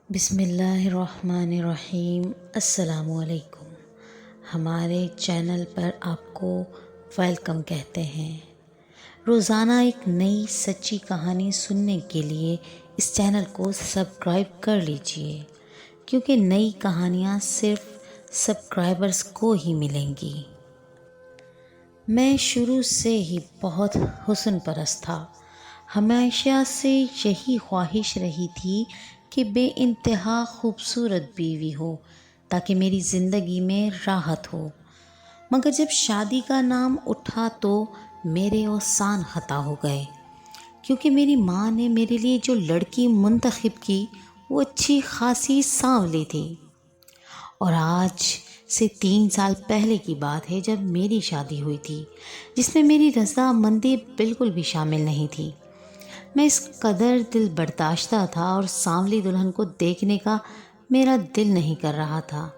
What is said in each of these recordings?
بسم اللہ الرحمن الرحیم۔ السلام علیکم۔ ہمارے چینل پر آپ کو ویلکم کہتے ہیں۔ روزانہ ایک نئی سچی کہانی سننے کے لیے اس چینل کو سبسکرائب کر لیجئے، کیونکہ نئی کہانیاں صرف سبسکرائبرز کو ہی ملیں گی۔ میں شروع سے ہی بہت حسن پرست تھا۔ ہمیشہ سے یہی خواہش رہی تھی کہ بے انتہا خوبصورت بیوی ہو تاکہ میری زندگی میں راحت ہو، مگر جب شادی کا نام اٹھا تو میرے اوسان خطا ہو گئے، کیونکہ میری ماں نے میرے لیے جو لڑکی منتخب کی وہ اچھی خاصی سانولی تھی۔ اور آج سے 3 سال پہلے کی بات ہے جب میری شادی ہوئی تھی، جس میں میری رضامندی بالکل بھی شامل نہیں تھی۔ میں اس قدر دل برداشتہ تھا اور سانولی دلہن کو دیکھنے کا میرا دل نہیں کر رہا تھا۔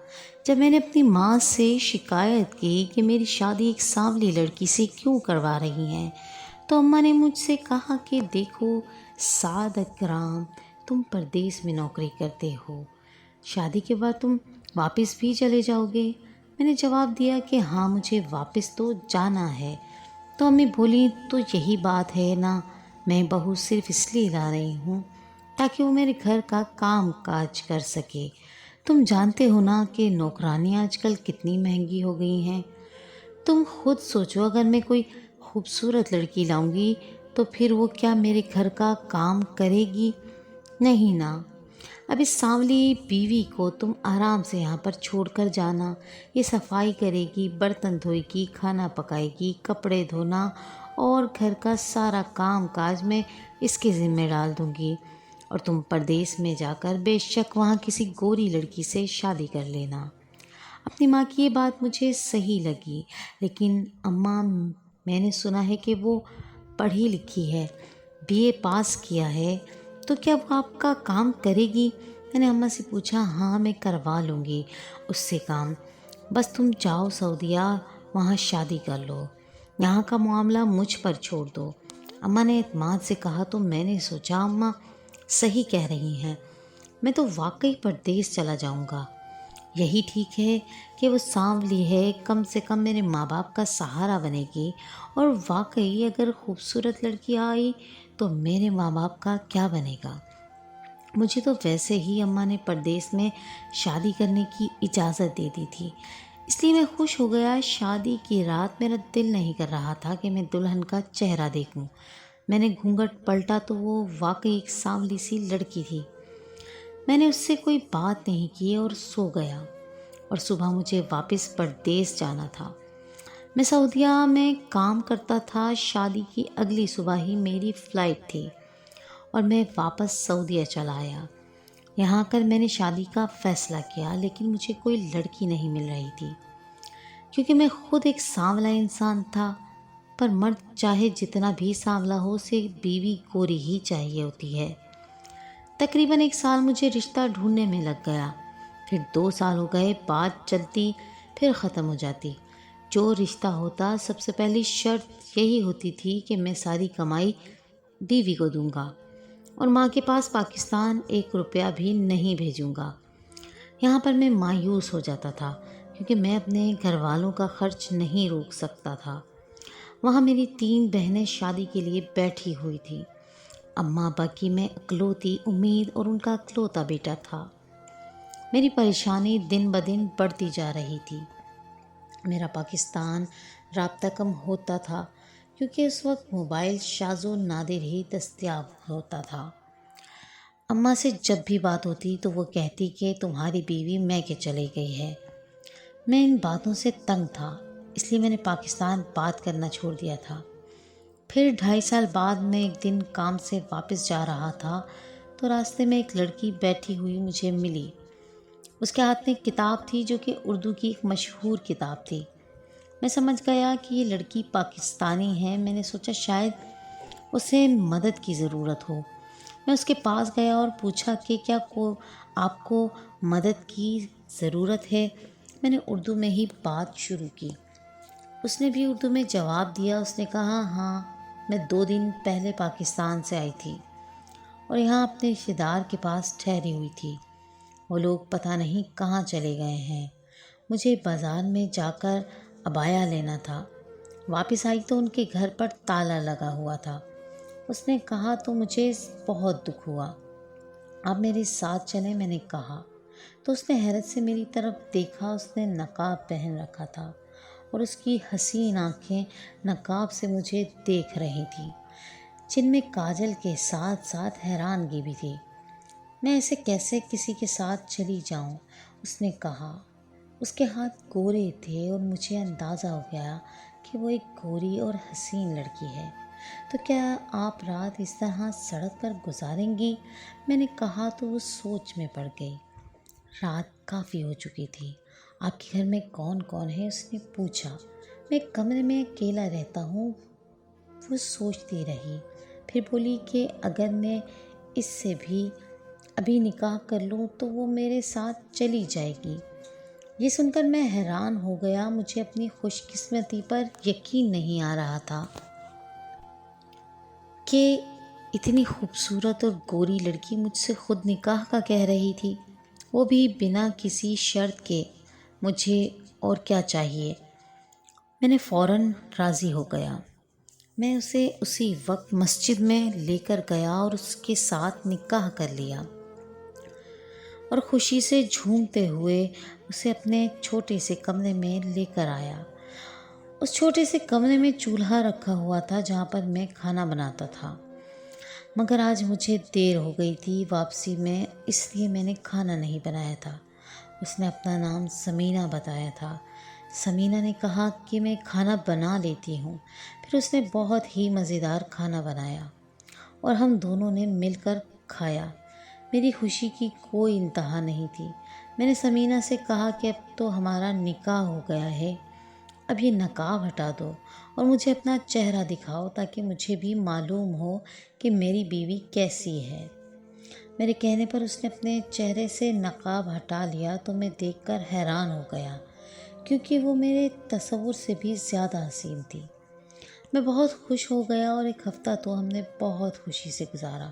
جب میں نے اپنی ماں سے شکایت کی کہ میری شادی ایک سانولی لڑکی سے کیوں کروا رہی ہیں، تو اماں نے مجھ سے کہا کہ دیکھو سعد اکرام، تم پردیس میں نوکری کرتے ہو، شادی کے بعد تم واپس بھی چلے جاؤ گے؟ میں نے جواب دیا کہ ہاں مجھے واپس تو جانا ہے۔ تو امی بولی تو یہی بات ہے نا، میں بہو صرف اس لیے لا رہی ہوں تاکہ وہ میرے گھر کا کام کاج کر سکے۔ تم جانتے ہو نا کہ نوکرانیاں آج کل کتنی مہنگی ہو گئی ہیں۔ تم خود سوچو، اگر میں کوئی خوبصورت لڑکی لاؤں گی تو پھر وہ کیا میرے گھر کا کام کرے گی؟ نہیں نا۔ اب اس سانولی بیوی کو تم آرام سے یہاں پر چھوڑ کر جانا، یہ صفائی کرے گی، برتن دھوئے گی، کھانا پکائے گی، کپڑے دھونا اور گھر کا سارا کام کاج میں اس کے ذمہ ڈال دوں گی، اور تم پردیس میں جا کر بے شک وہاں کسی گوری لڑکی سے شادی کر لینا۔ اپنی ماں کی یہ بات مجھے صحیح لگی، لیکن اماں میں نے سنا ہے کہ وہ پڑھی لکھی ہے، BA پاس کیا ہے، تو کیا وہ آپ کا کام کرے گی؟ میں نے اماں سے پوچھا ہاں میں کروا لوں گی اس سے کام، بس تم جاؤ سعودیہ، وہاں شادی کر لو، یہاں کا معاملہ مجھ پر چھوڑ دو۔ اماں نے اعتماد سے کہا تو میں نے سوچا اماں صحیح کہہ رہی ہیں، میں تو واقعی پردیس چلا جاؤں گا، یہی ٹھیک ہے کہ وہ سانولی ہے، کم سے کم میرے ماں باپ کا سہارا بنے گی، اور واقعی اگر خوبصورت لڑکی آئی تو میرے ماں باپ کا کیا بنے گا؟ مجھے تو ویسے ہی اماں نے پردیس میں شادی کرنے کی اجازت دے دی تھی، اس لیے میں خوش ہو گیا۔ شادی کی رات میرا دل نہیں کر رہا تھا کہ میں دلہن کا چہرہ دیکھوں۔ میں نے گھونگھٹ پلٹا تو وہ واقعی ایک سانولی سی لڑکی تھی۔ میں نے اس سے کوئی بات نہیں کی اور سو گیا، اور صبح مجھے واپس پردیس جانا تھا۔ میں سعودیہ میں کام کرتا تھا، شادی کی اگلی صبح ہی میری فلائٹ تھی اور میں واپس سعودیہ چلا آیا۔ یہاں کر میں نے شادی کا فیصلہ کیا، لیکن مجھے کوئی لڑکی نہیں مل رہی تھی، کیونکہ میں خود ایک سانولا انسان تھا، پر مرد چاہے جتنا بھی سانولا ہو، اسے بیوی گوری ہی چاہیے ہوتی ہے۔ تقریباً 1 سال مجھے رشتہ ڈھونڈنے میں لگ گیا، پھر 2 سال ہو گئے، بات چلتی پھر ختم ہو جاتی۔ جو رشتہ ہوتا سب سے پہلی شرط یہی ہوتی تھی کہ میں ساری کمائی بیوی کو دوں گا اور ماں کے پاس پاکستان 1 روپیہ بھی نہیں بھیجوں گا۔ یہاں پر میں مایوس ہو جاتا تھا، کیونکہ میں اپنے گھر والوں کا خرچ نہیں روک سکتا تھا۔ وہاں میری 3 بہنیں شادی کے لیے بیٹھی ہوئی تھیں، اماں ابا کی میں اکلوتی امید اور ان کا اکلوتا بیٹا تھا۔ میری پریشانی دن بدن بڑھتی جا رہی تھی۔ میرا پاکستان رابطہ کم ہوتا تھا، کیونکہ اس وقت موبائل شاذ و نادر ہی دستیاب ہوتا تھا۔ اماں سے جب بھی بات ہوتی تو وہ کہتی کہ تمہاری بیوی میکے چلی گئی ہے۔ میں ان باتوں سے تنگ تھا، اس لیے میں نے پاکستان بات کرنا چھوڑ دیا تھا۔ پھر 2.5 سال بعد میں ایک دن کام سے واپس جا رہا تھا تو راستے میں ایک لڑکی بیٹھی ہوئی مجھے ملی۔ اس کے ہاتھ میں ایک کتاب تھی جو کہ اردو کی ایک مشہور کتاب تھی۔ میں سمجھ گیا کہ یہ لڑکی پاکستانی ہے۔ میں نے سوچا شاید اسے مدد کی ضرورت ہو۔ میں اس کے پاس گیا اور پوچھا کہ کیا آپ کو مدد کی ضرورت ہے؟ میں نے اردو میں ہی بات شروع کی۔ اس نے بھی اردو میں جواب دیا۔ اس نے کہا ہاں، میں 2 دن پہلے پاکستان سے آئی تھی اور یہاں اپنے رشتہ دار کے پاس ٹھہری ہوئی تھی۔ وہ لوگ پتہ نہیں کہاں چلے گئے ہیں۔ مجھے بازار میں جا کر عبایا لینا تھا۔ واپس آئی تو ان کے گھر پر تالا لگا ہوا تھا۔ اس نے کہا تو مجھے بہت دکھ ہوا۔ آپ میرے ساتھ چلیں، میں نے کہا تو اس نے حیرت سے میری طرف دیکھا۔ اس نے نقاب پہن رکھا تھا اور اس کی حسین آنکھیں نقاب سے مجھے دیکھ رہی تھیں، جن میں کاجل کے ساتھ ساتھ حیرانگی بھی تھی۔ میں ایسے کیسے کسی کے ساتھ چلی جاؤں؟ اس نے کہا۔ اس کے ہاتھ گورے تھے اور مجھے اندازہ ہو گیا کہ وہ ایک گوری اور حسین لڑکی ہے۔ تو کیا آپ رات اس طرح سڑک پر گزاریں گی؟ میں نے کہا تو وہ سوچ میں پڑ گئی۔ رات کافی ہو چکی تھی۔ آپ کے گھر میں کون کون ہے؟ اس نے پوچھا۔ میں ایک کمرے میں اکیلا رہتا ہوں۔ وہ سوچتی رہی، پھر بولی کہ اگر میں اس سے بھی ابھی نکاح کر لوں تو وہ میرے ساتھ چلی جائے گی۔ یہ سن کر میں حیران ہو گیا۔ مجھے اپنی خوش قسمتی پر یقین نہیں آ رہا تھا کہ اتنی خوبصورت اور گوری لڑکی مجھ سے خود نکاح کا کہہ رہی تھی، وہ بھی بنا کسی شرط کے۔ مجھے اور کیا چاہیے؟ میں نے فوراً راضی ہو گیا۔ میں اسے اسی وقت مسجد میں لے کر گیا اور اس کے ساتھ نکاح کر لیا اور خوشی سے جھومتے ہوئے اسے اپنے چھوٹے سے کمرے میں لے کر آیا۔ اس چھوٹے سے کمرے میں چولہا رکھا ہوا تھا جہاں پر میں کھانا بناتا تھا، مگر آج مجھے دیر ہو گئی تھی واپسی میں، اس لیے میں نے کھانا نہیں بنایا تھا۔ اس نے اپنا نام سمینہ بتایا تھا۔ سمینہ نے کہا کہ میں کھانا بنا لیتی ہوں۔ پھر اس نے بہت ہی مزیدار کھانا بنایا اور ہم دونوں نے مل کر کھایا۔ میری خوشی کی کوئی انتہا نہیں تھی۔ میں نے سمینہ سے کہا کہ اب تو ہمارا نکاح ہو گیا ہے، اب یہ نقاب ہٹا دو اور مجھے اپنا چہرہ دکھاؤ تاکہ مجھے بھی معلوم ہو کہ میری بیوی کیسی ہے۔ میرے کہنے پر اس نے اپنے چہرے سے نقاب ہٹا لیا تو میں دیکھ کر حیران ہو گیا، کیونکہ وہ میرے تصور سے بھی زیادہ حسین تھی۔ میں بہت خوش ہو گیا اور ایک ہفتہ تو ہم نے بہت خوشی سے گزارا۔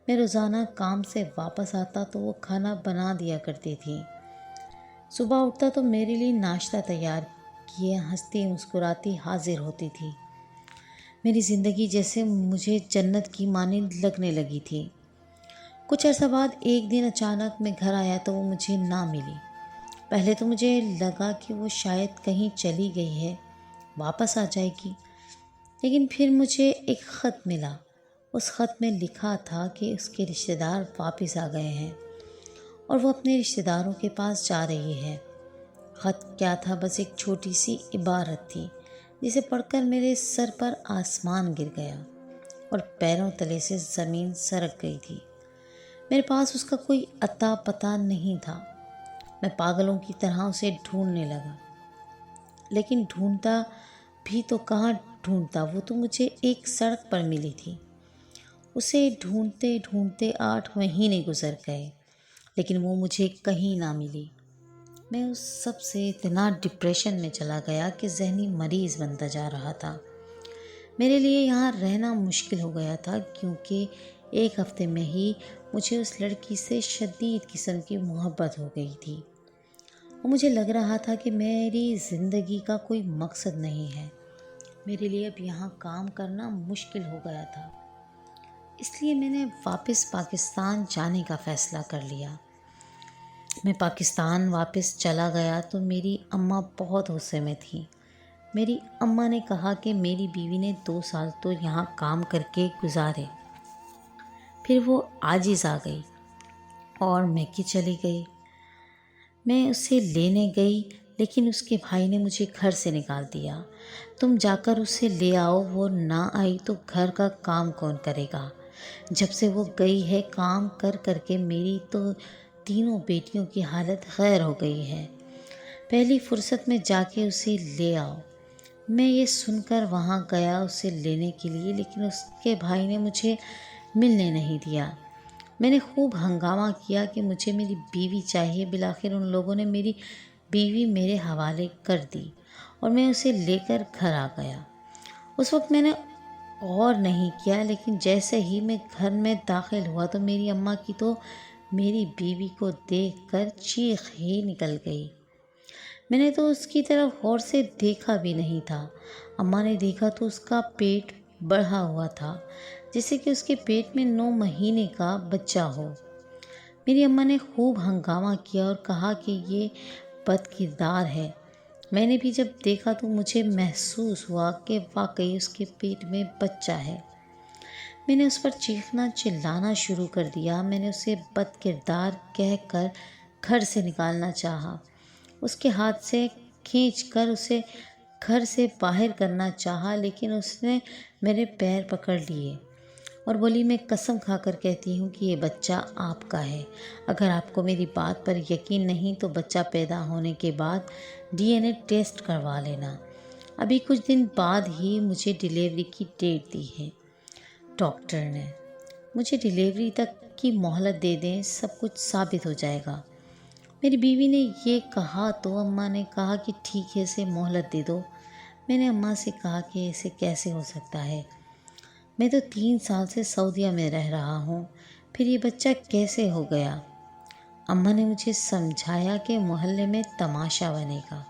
میں روزانہ کام سے واپس آتا تو وہ کھانا بنا دیا کرتی تھی۔ صبح اٹھتا تو میرے لیے ناشتہ تیار کیے ہنستی مسکراتی حاضر ہوتی تھی۔ میری زندگی جیسے مجھے جنت کی مانند لگنے لگی تھی۔ کچھ عرصہ بعد ایک دن اچانک میں گھر آیا تو وہ مجھے نہ ملی۔ پہلے تو مجھے لگا کہ وہ شاید کہیں چلی گئی ہے، واپس آ جائے گی، لیکن پھر مجھے ایک خط ملا۔ اس خط میں لکھا تھا کہ اس کے رشتہ دار واپس آ گئے ہیں اور وہ اپنے رشتہ داروں کے پاس جا رہی ہے۔ خط کیا تھا؟ بس ایک چھوٹی سی عبارت تھی جسے پڑھ کر میرے سر پر آسمان گر گیا اور پیروں تلے سے زمین سرک گئی تھی۔ میرے پاس اس کا کوئی اتا پتہ نہیں تھا۔ میں پاگلوں کی طرح اسے ڈھونڈنے لگا، لیکن ڈھونڈتا بھی تو کہاں ڈھونڈتا، وہ تو مجھے ایک سڑک پر ملی تھی۔ اسے ڈھونڈتے ڈھونڈتے 8 مہینے گزر گئے، لیکن وہ مجھے کہیں نہ ملی۔ میں اس سب سے اتنا ڈپریشن میں چلا گیا کہ ذہنی مریض بنتا جا رہا تھا۔ میرے لیے یہاں رہنا مشکل ہو گیا تھا، کیونکہ ایک ہفتے میں ہی مجھے اس لڑکی سے شدید قسم کی محبت ہو گئی تھی اور مجھے لگ رہا تھا کہ میری زندگی کا کوئی مقصد نہیں ہے۔ میرے لیے اب یہاں کام کرنا مشکل ہو گیا تھا، اس لیے میں نے واپس پاکستان جانے کا فیصلہ کر لیا۔ میں پاکستان واپس چلا گیا تو میری اماں بہت غصے میں تھیں۔ میری اماں نے کہا کہ میری بیوی نے 2 سال تو یہاں کام کر کے گزارے، پھر وہ عاجز آ گئی اور میکے چلی گئی۔ میں اسے لینے گئی، لیکن اس کے بھائی نے مجھے گھر سے نکال دیا۔ تم جا کر اسے لے آؤ، وہ نہ آئی تو گھر کا کام کون کرے گا؟ جب سے وہ گئی ہے کام کر کر کے میری تو تینوں بیٹیوں کی حالت خیر ہو گئی ہے۔ پہلی فرصت میں جا کے اسے لے آؤ۔ میں یہ سن کر وہاں گیا اسے لینے کے لیے، لیکن اس کے بھائی نے مجھے ملنے نہیں دیا۔ میں نے خوب ہنگامہ کیا کہ مجھے میری بیوی چاہیے۔ بالآخر ان لوگوں نے میری بیوی میرے حوالے کر دی اور میں اسے لے کر گھر آ گیا۔ اس وقت میں نے اور نہیں کیا، لیکن جیسے ہی میں گھر میں داخل ہوا تو میری اماں کی تو میری بیوی کو دیکھ کر چیخ ہی نکل گئی۔ میں نے تو اس کی طرف غور سے دیکھا بھی نہیں تھا۔ اماں نے دیکھا تو اس کا پیٹ بڑھا ہوا تھا، جیسے کہ اس کے پیٹ میں 9 مہینے کا بچہ ہو۔ میری اماں نے خوب ہنگامہ کیا اور کہا کہ یہ بد کردار ہے۔ میں نے بھی جب دیکھا تو مجھے محسوس ہوا کہ واقعی اس کے پیٹ میں بچہ ہے۔ میں نے اس پر چیخنا چلانا شروع کر دیا۔ میں نے اسے بد کردار کہہ کر گھر سے نکالنا چاہا، اس کے ہاتھ سے کھینچ کر اسے گھر سے باہر کرنا چاہا، لیکن اس نے میرے پیر پکڑ لیے اور بولی، میں قسم کھا کر کہتی ہوں کہ یہ بچہ آپ کا ہے۔ اگر آپ کو میری بات پر یقین نہیں تو بچہ پیدا ہونے کے بعد DNA ٹیسٹ کروا لینا۔ ابھی کچھ دن بعد ہی مجھے ڈیلیوری کی ڈیٹ دی ہے ڈاکٹر نے۔ مجھے ڈیلیوری تک کی مہلت دے دیں، سب کچھ ثابت ہو جائے گا۔ میری بیوی نے یہ کہا تو اماں نے کہا کہ ٹھیک ہے، اسے مہلت دے دو۔ میں نے اماں سے کہا کہ ایسے کیسے ہو سکتا ہے؟ میں تو 3 سال سے سعودیہ میں رہ رہا ہوں، پھر یہ بچہ کیسے ہو گیا؟ اماں نے مجھے سمجھایا کہ محلے میں تماشا بنے گا،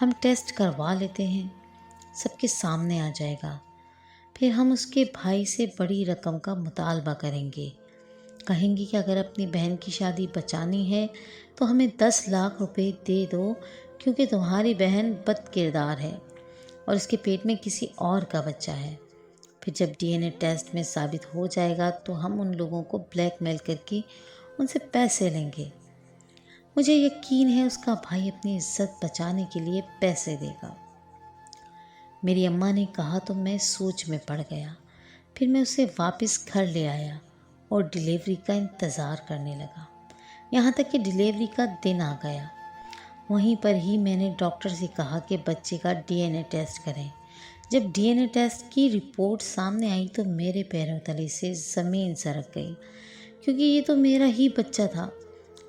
ہم ٹیسٹ کروا لیتے ہیں، سب کے سامنے آ جائے گا، پھر ہم اس کے بھائی سے بڑی رقم کا مطالبہ کریں گے، کہیں گے کہ اگر اپنی بہن کی شادی بچانی ہے تو ہمیں 10 لاکھ روپے دے دو، کیونکہ تمہاری بہن بد کردار ہے اور اس کے پیٹ میں کسی اور کا بچہ ہے۔ پھر جب DNA ٹیسٹ میں ثابت ہو جائے گا تو ہم ان لوگوں کو بلیک میل کر کے ان سے پیسے لیں گے۔ مجھے یقین ہے اس کا بھائی اپنی عزت بچانے کے لیے پیسے دے گا۔ میری اماں نے کہا تو میں سوچ میں پڑ گیا۔ پھر میں اسے واپس گھر لے آیا اور ڈیلیوری کا انتظار کرنے لگا، یہاں تک کہ ڈیلیوری کا دن آ گیا۔ وہیں پر ہی میں نے ڈاکٹر سے کہا کہ بچے کا DNA ٹیسٹ کریں۔ جب DNA ٹیسٹ کی رپورٹ سامنے آئی تو میرے پیروں تلے سے زمین سرک گئی، کیونکہ یہ تو میرا ہی بچہ تھا۔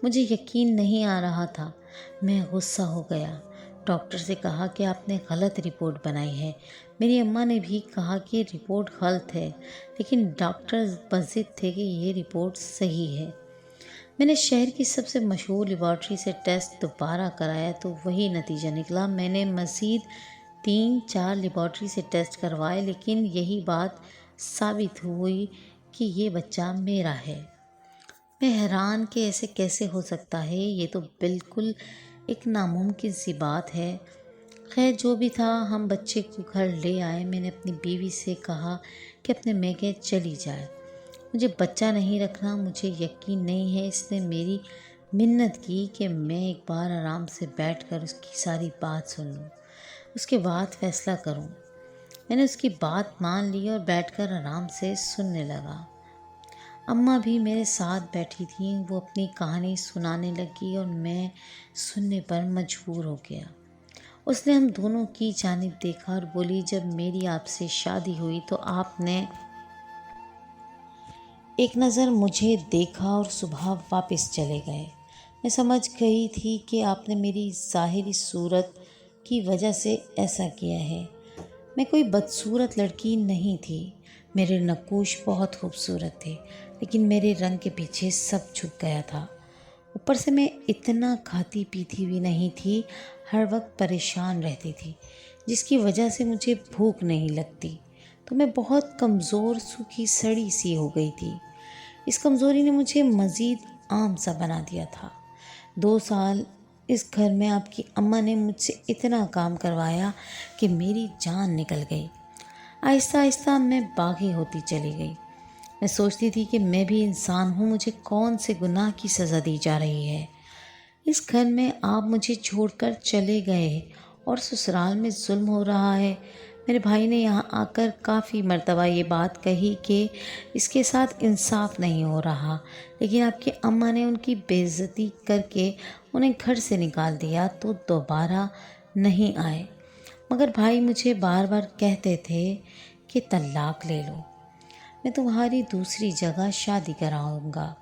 مجھے یقین نہیں آ رہا تھا۔ میں غصہ ہو گیا، ڈاکٹر سے کہا کہ آپ نے غلط رپورٹ بنائی ہے۔ میری اماں نے بھی کہا کہ رپورٹ غلط ہے، لیکن ڈاکٹر بضد تھے کہ یہ رپورٹ صحیح ہے۔ میں نے شہر کی سب سے مشہور لیبارٹری سے ٹیسٹ دوبارہ کرایا تو وہی نتیجہ نکلا۔ میں نے مزید 3-4 لیبارٹری سے ٹیسٹ کروائے، لیکن یہی بات ثابت ہوئی کہ یہ بچہ میرا ہے۔ میں حیران کہ ایسے کیسے ہو سکتا ہے، یہ تو بالکل ایک ناممکن سی بات ہے۔ خیر جو بھی تھا، ہم بچے کو گھر لے آئے۔ میں نے اپنی بیوی سے کہا کہ اپنے میکے چلی جائے، مجھے بچہ نہیں رکھنا۔ مجھے یقین نہیں ہے، اس نے میری منت کی کہ میں ایک بار آرام سے بیٹھ کر اس کی ساری بات سن لوں، اس کے بعد فیصلہ کروں۔ میں نے اس کی بات مان لی اور بیٹھ کر آرام سے سننے لگا۔ اماں بھی میرے ساتھ بیٹھی تھیں، وہ اپنی کہانی سنانے لگی اور میں سننے پر مجبور ہو گیا۔ اس نے ہم دونوں کی جانب دیکھا اور بولی، جب میری آپ سے شادی ہوئی تو آپ نے ایک نظر مجھے دیکھا اور صبح واپس چلے گئے۔ میں سمجھ گئی تھی کہ آپ نے میری ظاہری صورت کی وجہ سے ایسا کیا ہے۔ میں کوئی بدصورت لڑکی نہیں تھی، میرے نقوش بہت خوبصورت تھے، لیکن میرے رنگ کے پیچھے سب چھپ گیا تھا۔ اوپر سے میں اتنا کھاتی پیتی بھی نہیں تھی، ہر وقت پریشان رہتی تھی، جس کی وجہ سے مجھے بھوک نہیں لگتی، تو میں بہت کمزور، سوکھی سڑی سی ہو گئی تھی۔ اس کمزوری نے مجھے مزید عام سا بنا دیا تھا۔ 2 سال اس گھر میں آپ کی اماں نے مجھ سے اتنا کام کروایا کہ میری جان نکل گئی۔ آہستہ آہستہ میں باغی ہوتی چلی گئی۔ میں سوچتی تھی کہ میں بھی انسان ہوں، مجھے کون سے گناہ کی سزا دی جا رہی ہے۔ اس گھر میں آپ مجھے چھوڑ کر چلے گئے اور سسرال میں ظلم ہو رہا ہے۔ میرے بھائی نے یہاں آ کر کافی مرتبہ یہ بات کہی کہ اس کے ساتھ انصاف نہیں ہو رہا، لیکن آپ کی اماں نے ان کی بے عزتی کر کے انہیں گھر سے نکال دیا تو دوبارہ نہیں آئے۔ مگر بھائی مجھے بار بار کہتے تھے کہ طلاق لے لو، میں تمہاری دوسری جگہ شادی کراؤں گا،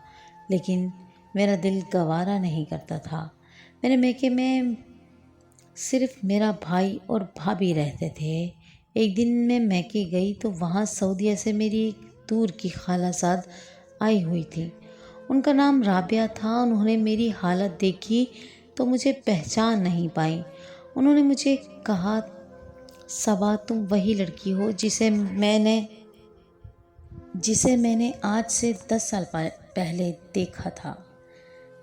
لیکن میرا دل گوارا نہیں کرتا تھا۔ میرے میکے میں صرف میرا بھائی اور بھابھی رہتے تھے۔ ایک دن میں میکے گئی تو وہاں سعودیہ سے میری ایک دور کی خالہ زاد آئی ہوئی تھی۔ ان کا نام رابعہ تھا۔ انہوں نے میری حالت دیکھی تو مجھے پہچان نہیں پائی۔ انہوں نے مجھے کہا، صبا تم وہی لڑکی ہو جسے میں نے آج سے 10 سال پہلے دیکھا تھا۔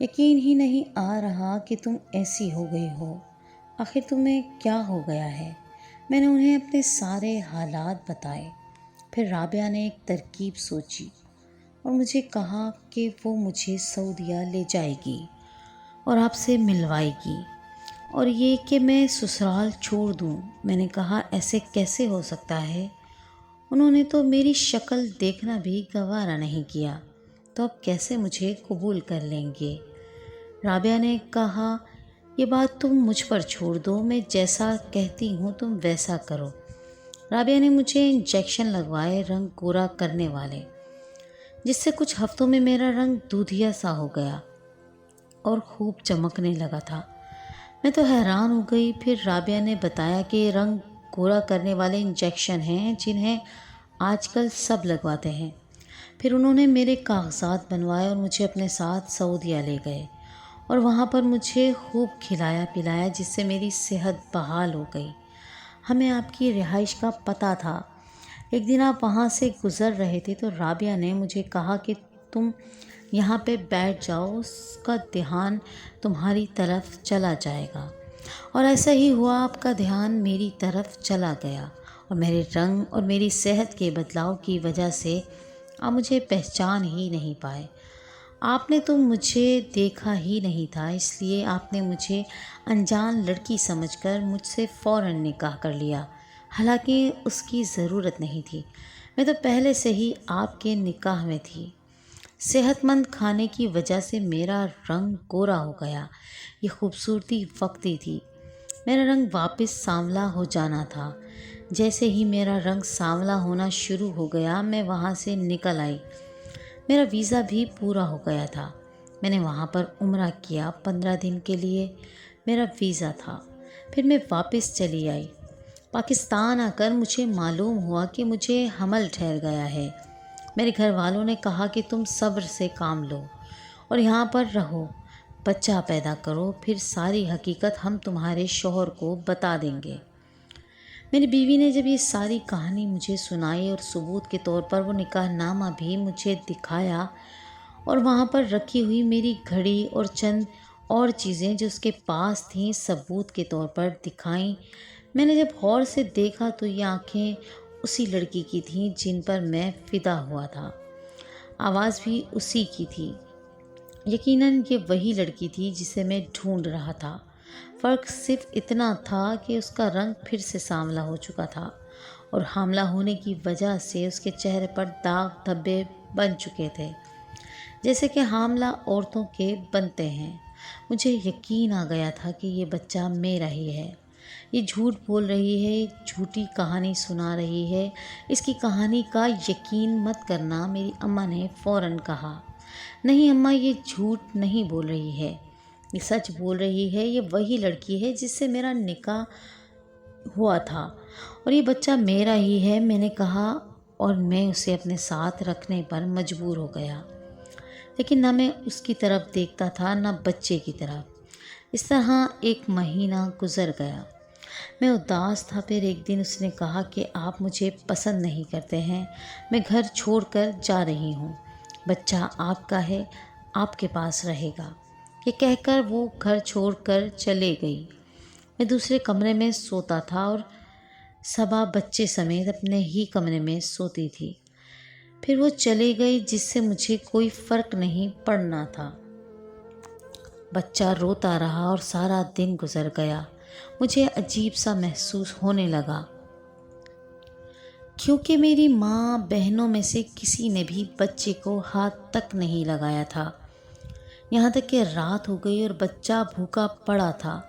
یقین ہی نہیں آ رہا کہ تم ایسی ہو گئی ہو۔ آخر تمہیں کیا ہو گیا ہے؟ میں نے انہیں اپنے سارے حالات بتائے۔ پھر رابعہ نے ایک ترکیب سوچی اور مجھے کہا کہ وہ مجھے سعودیہ لے جائے گی اور آپ سے ملوائے گی، اور یہ کہ میں سسرال چھوڑ دوں۔ میں نے کہا، ایسے کیسے ہو سکتا ہے؟ انہوں نے تو میری شکل دیکھنا بھی گوارا نہیں کیا، تو اب کیسے مجھے قبول کر لیں گے؟ رابعہ نے کہا، یہ بات تم مجھ پر چھوڑ دو، میں جیسا کہتی ہوں تم ویسا کرو۔ رابعہ نے مجھے انجیکشن لگوائے، رنگ گورا کرنے والے، جس سے کچھ ہفتوں میں میرا رنگ دودھیا سا ہو گیا اور خوب چمکنے لگا تھا۔ میں تو حیران ہو گئی۔ پھر رابعہ نے بتایا کہ یہ رنگ گورا کرنے والے انجیکشن ہیں جنہیں آج کل سب لگواتے ہیں۔ پھر انہوں نے میرے کاغذات بنوائے اور مجھے اپنے ساتھ سعودیہ لے گئے، اور وہاں پر مجھے خوب کھلایا پلایا، جس سے میری صحت بحال ہو گئی۔ ہمیں آپ کی رہائش کا پتہ تھا۔ ایک دن آپ وہاں سے گزر رہے تھے تو رابعہ نے مجھے کہا کہ تم یہاں پہ بیٹھ جاؤ، اس کا دھیان تمہاری طرف چلا جائے گا۔ اور ایسا ہی ہوا، آپ کا دھیان میری طرف چلا گیا، اور میرے رنگ اور میری صحت کے بدلاؤ کی وجہ سے آپ مجھے پہچان ہی نہیں پائے۔ آپ نے تو مجھے دیکھا ہی نہیں تھا، اس لیے آپ نے مجھے انجان لڑکی سمجھ کر مجھ سے فوراً نکاح کر لیا، حالانکہ اس کی ضرورت نہیں تھی۔ میں تو پہلے سے ہی آپ کے نکاح میں تھی۔ صحت مند کھانے کی وجہ سے میرا رنگ گورا ہو گیا۔ یہ خوبصورتی وقتی تھی، میرا رنگ واپس سانولا ہو جانا تھا۔ جیسے ہی میرا رنگ سانولا ہونا شروع ہو گیا، میں وہاں سے نکل آئی۔ میرا ویزا بھی پورا ہو گیا تھا۔ میں نے وہاں پر عمرہ کیا، 15 دن کے لیے میرا ویزا تھا۔ پھر میں واپس چلی آئی۔ پاکستان آ کر مجھے معلوم ہوا کہ مجھے حمل ٹھہر گیا ہے۔ میرے گھر والوں نے کہا کہ تم صبر سے کام لو اور یہاں پر رہو، بچہ پیدا کرو، پھر ساری حقیقت ہم تمہارے شوہر کو بتا دیں گے۔ میری بیوی نے جب یہ ساری کہانی مجھے سنائی اور ثبوت کے طور پر وہ نکاح نامہ بھی مجھے دکھایا، اور وہاں پر رکھی ہوئی میری گھڑی اور چند اور چیزیں جو اس کے پاس تھیں ثبوت کے طور پر دکھائیں، میں نے جب غور سے دیکھا تو یہ آنکھیں اسی لڑکی کی تھیں جن پر میں فدا ہوا تھا۔ آواز بھی اسی کی تھی۔ یقیناً یہ وہی لڑکی تھی جسے میں ڈھونڈ رہا تھا۔ فرق صرف اتنا تھا کہ اس کا رنگ پھر سے سانولا ہو چکا تھا، اور حاملہ ہونے کی وجہ سے اس کے چہرے پر داغ دھبے بن چکے تھے، جیسے کہ حاملہ عورتوں کے بنتے ہیں۔ مجھے یقین آ گیا تھا کہ یہ بچہ میرا ہی ہے۔ یہ جھوٹ بول رہی ہے، جھوٹی کہانی سنا رہی ہے، اس کی کہانی کا یقین مت کرنا، میری اماں نے فوراً کہا۔ نہیں اماں، یہ جھوٹ نہیں بول رہی ہے، یہ سچ بول رہی ہے۔ یہ وہی لڑکی ہے جس سے میرا نکاح ہوا تھا، اور یہ بچہ میرا ہی ہے، میں نے کہا، اور میں اسے اپنے ساتھ رکھنے پر مجبور ہو گیا۔ لیکن نہ میں اس کی طرف دیکھتا تھا نہ بچے کی طرف۔ اس طرح ایک مہینہ گزر گیا۔ میں اداس تھا۔ پھر ایک دن اس نے کہا کہ آپ مجھے پسند نہیں کرتے ہیں، میں گھر چھوڑ کر جا رہی ہوں، بچہ آپ کا ہے، آپ کے پاس رہے گا۔ یہ کہہ کر وہ گھر چھوڑ کر چلے گئی۔ میں دوسرے کمرے میں سوتا تھا اور صبا بچے سمیت اپنے ہی کمرے میں سوتی تھی۔ پھر وہ چلی گئی، جس سے مجھے کوئی فرق نہیں پڑنا تھا۔ بچہ روتا رہا اور سارا دن گزر گیا۔ مجھے عجیب سا محسوس ہونے لگا، کیونکہ میری ماں بہنوں میں سے کسی نے بھی بچے کو ہاتھ تک نہیں لگایا تھا۔ یہاں تک کہ رات ہو گئی اور بچہ بھوکا پڑا تھا۔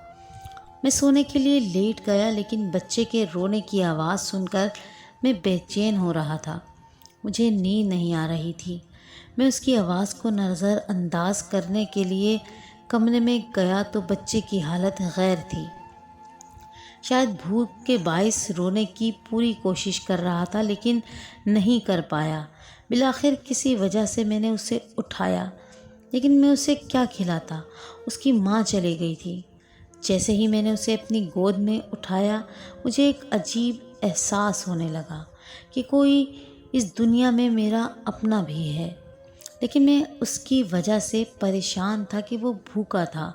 میں سونے کے لیے لیٹ گیا، لیکن بچے کے رونے کی آواز سن کر میں بے چین ہو رہا تھا۔ مجھے نیند نہیں آ رہی تھی۔ میں اس کی آواز کو نظر انداز کرنے کے لیے کمرے میں گیا تو بچے کی حالت غیر تھی۔ شاید بھوک کے باعث رونے کی پوری کوشش کر رہا تھا، لیکن نہیں کر پایا۔ بالآخر کسی وجہ سے میں نے اسے اٹھایا۔ لیکن میں اسے کیا کھلاتا؟ اس کی ماں چلی گئی تھی۔ جیسے ہی میں نے اسے اپنی گود میں اٹھایا، مجھے ایک عجیب احساس ہونے لگا کہ کوئی اس دنیا میں میرا اپنا بھی ہے۔ لیکن میں اس کی وجہ سے پریشان تھا کہ وہ بھوکا تھا۔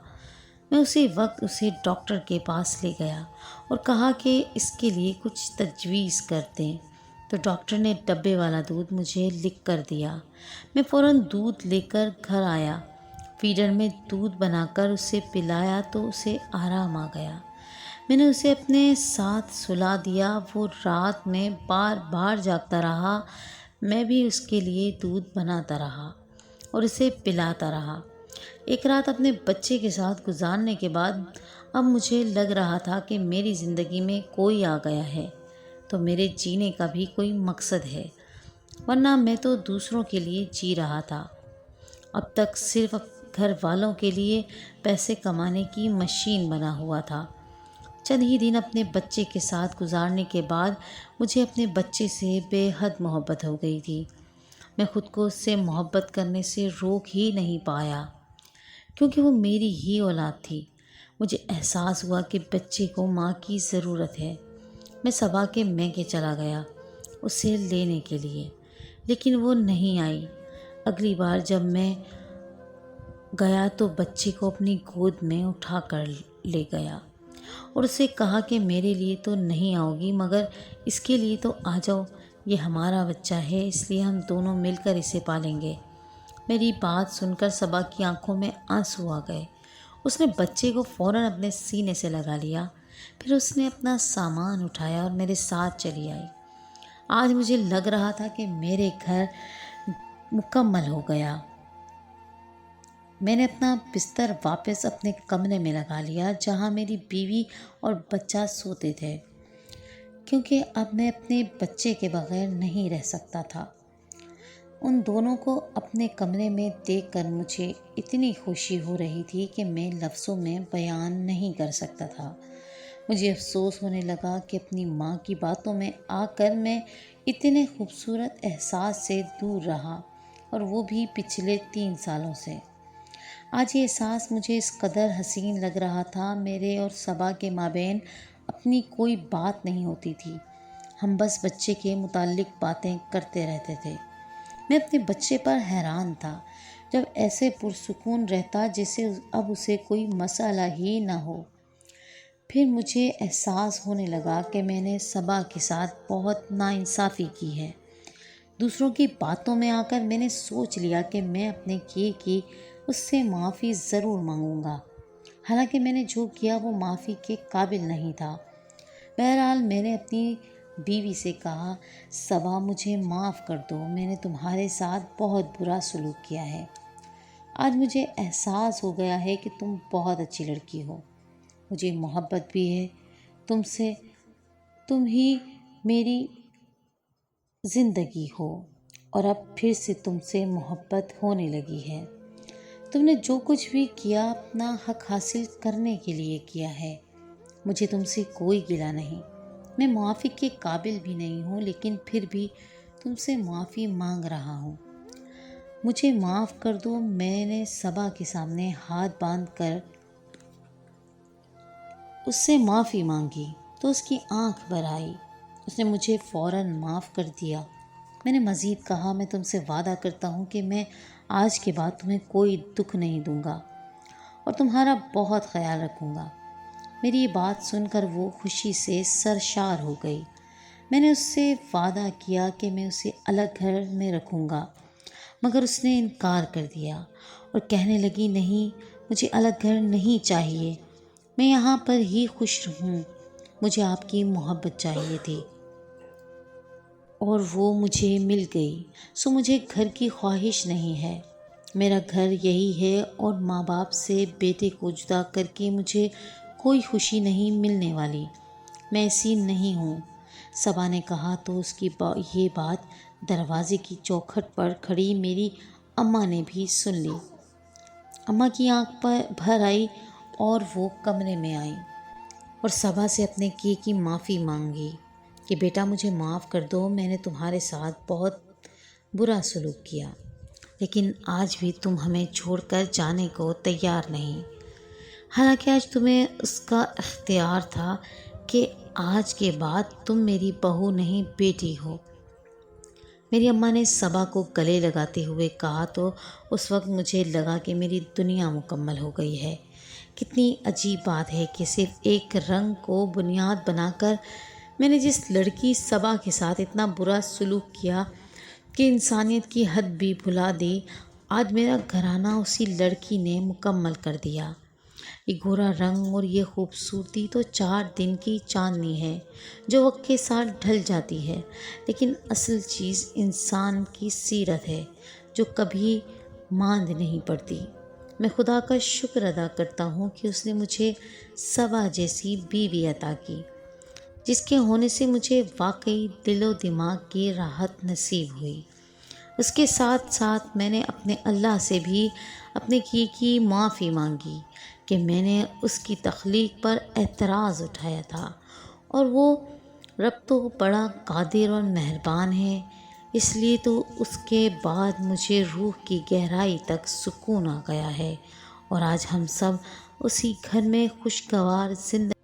میں اسی وقت اسے ڈاکٹر کے پاس لے گیا اور کہا کہ اس کے لیے کچھ تجویز کر دیں، تو ڈاکٹر نے ڈبے والا دودھ مجھے لکھ کر دیا۔ میں فوراً دودھ لے کر گھر آیا، فیڈر میں دودھ بنا کر اسے پلایا تو اسے آرام آ گیا۔ میں نے اسے اپنے ساتھ سلا دیا۔ وہ رات میں بار بار جاگتا رہا۔ میں بھی اس کے لیے دودھ بناتا رہا اور اسے پلاتا رہا۔ ایک رات اپنے بچے کے ساتھ گزارنے کے بعد اب مجھے لگ رہا تھا کہ میری زندگی میں کوئی آ گیا ہے تو میرے جینے کا بھی کوئی مقصد ہے، ورنہ میں تو دوسروں کے لیے جی رہا تھا۔ اب تک صرف گھر والوں کے لیے پیسے کمانے کی مشین بنا ہوا تھا۔ چند ہی دن اپنے بچے کے ساتھ گزارنے کے بعد مجھے اپنے بچے سے بے حد محبت ہو گئی تھی۔ میں خود کو اس سے محبت کرنے سے روک ہی نہیں پایا، کیونکہ وہ میری ہی اولاد تھی۔ مجھے احساس ہوا کہ بچے کو ماں کی ضرورت ہے۔ میں صبا کے میکے چلا گیا اسے لینے کے لیے، لیکن وہ نہیں آئی۔ اگلی بار جب میں گیا تو بچے کو اپنی گود میں اٹھا کر لے گیا اور اسے کہا کہ میرے لیے تو نہیں آؤ گی، مگر اس کے لیے تو آ جاؤ، یہ ہمارا بچہ ہے، اس لیے ہم دونوں مل کر اسے پالیں گے۔ میری بات سن کر صبا کی آنکھوں میں آنسو آ گئے۔ اس نے بچے کو فوراً اپنے سینے سے لگا لیا، پھر اس نے اپنا سامان اٹھایا اور میرے ساتھ چلی آئی۔ آج مجھے لگ رہا تھا کہ میرے گھر مکمل ہو گیا۔ میں نے اپنا بستر واپس اپنے کمرے میں لگا لیا جہاں میری بیوی اور بچہ سوتے تھے، کیونکہ اب میں اپنے بچے کے بغیر نہیں رہ سکتا تھا۔ ان دونوں کو اپنے کمرے میں دیکھ کر مجھے اتنی خوشی ہو رہی تھی کہ میں لفظوں میں بیان نہیں کر سکتا تھا۔ مجھے افسوس ہونے لگا کہ اپنی ماں کی باتوں میں آ کر میں اتنے خوبصورت احساس سے دور رہا، اور وہ بھی پچھلے 3 سالوں سے۔ آج یہ احساس مجھے اس قدر حسین لگ رہا تھا۔ میرے اور صبا کے مابین اپنی کوئی بات نہیں ہوتی تھی، ہم بس بچے کے متعلق باتیں کرتے رہتے تھے۔ میں اپنے بچے پر حیران تھا، جب ایسے پرسکون رہتا جیسے اب اسے کوئی مسئلہ ہی نہ ہو۔ پھر مجھے احساس ہونے لگا کہ میں نے صبا کے ساتھ بہت ناانصافی کی ہے۔ دوسروں کی باتوں میں آ کر میں نے سوچ لیا کہ میں اپنے کیے کی اس سے معافی ضرور مانگوں گا، حالانکہ میں نے جو کیا وہ معافی کے قابل نہیں تھا۔ بہرحال میں نے اپنی بیوی سے کہا، صبا مجھے معاف کر دو، میں نے تمہارے ساتھ بہت برا سلوک کیا ہے۔ آج مجھے احساس ہو گیا ہے کہ تم بہت اچھی لڑکی ہو، مجھے محبت بھی ہے تم سے، تم ہی میری زندگی ہو، اور اب پھر سے تم سے محبت ہونے لگی ہے۔ تم نے جو کچھ بھی کیا اپنا حق حاصل کرنے کے لیے کیا ہے، مجھے تم سے کوئی گلہ نہیں۔ میں معافی کے قابل بھی نہیں ہوں، لیکن پھر بھی تم سے معافی مانگ رہا ہوں، مجھے معاف کر دو۔ میں نے صبا کے سامنے ہاتھ باندھ کر اس سے معافی مانگی تو اس کی آنکھ بھر آئی۔ اس نے مجھے فوراً معاف کر دیا۔ میں نے مزید کہا، میں تم سے وعدہ کرتا ہوں کہ میں آج کے بعد تمہیں کوئی دکھ نہیں دوں گا اور تمہارا بہت خیال رکھوں گا۔ میری یہ بات سن کر وہ خوشی سے سرشار ہو گئی۔ میں نے اس سے وعدہ کیا کہ میں اسے الگ گھر میں رکھوں گا، مگر اس نے انکار کر دیا اور کہنے لگی، نہیں، مجھے الگ گھر نہیں چاہیے، میں یہاں پر ہی خوش ہوں، مجھے آپ کی محبت چاہیے تھی اور وہ مجھے مل گئی، سو مجھے گھر کی خواہش نہیں ہے۔ میرا گھر یہی ہے اور ماں باپ سے بیٹے کو جدا کر کے مجھے کوئی خوشی نہیں ملنے والی، میں ایسی نہیں ہوں۔ صبا نے کہا تو اس کی یہ بات دروازے کی چوکھٹ پر کھڑی میری اماں نے بھی سن لی۔ اماں کی آنکھ پر بھر آئی اور وہ کمرے میں آئی اور صبا سے اپنے کیے کی معافی مانگی کہ بیٹا مجھے معاف کر دو، میں نے تمہارے ساتھ بہت برا سلوک کیا۔ لیکن آج بھی تم ہمیں چھوڑ کر جانے کو تیار نہیں۔ حالانکہ آج تمہیں اس کا اختیار تھا کہ آج کے بعد تم میری بہو نہیں بیٹی ہو۔ میری اماں نے صبا کو گلے لگاتے ہوئے کہا تو اس وقت مجھے لگا کہ میری دنیا مکمل ہو گئی ہے۔ کتنی عجیب بات ہے کہ صرف ایک رنگ کو بنیاد بنا کر میں نے جس لڑکی صبا کے ساتھ اتنا برا سلوک کیا کہ انسانیت کی حد بھی بھلا دی، آج میرا گھرانہ اسی لڑکی نے مکمل کر دیا۔ یہ گورا رنگ اور یہ خوبصورتی تو 4 دن کی چاندنی ہے جو وقت کے ساتھ ڈھل جاتی ہے، لیکن اصل چیز انسان کی سیرت ہے جو کبھی ماند نہیں پڑتی۔ میں خدا کا شکر ادا کرتا ہوں کہ اس نے مجھے صبا جیسی بیوی عطا کی، جس کے ہونے سے مجھے واقعی دل و دماغ کی راحت نصیب ہوئی۔ اس کے ساتھ ساتھ میں نے اپنے اللہ سے بھی اپنے کیے کی معافی مانگی کہ میں نے اس کی تخلیق پر اعتراض اٹھایا تھا، اور وہ رب تو بڑا قادر اور مہربان ہے، اس لیے تو اس کے بعد مجھے روح کی گہرائی تک سکون آ گیا ہے، اور آج ہم سب اسی گھر میں خوشگوار زندگی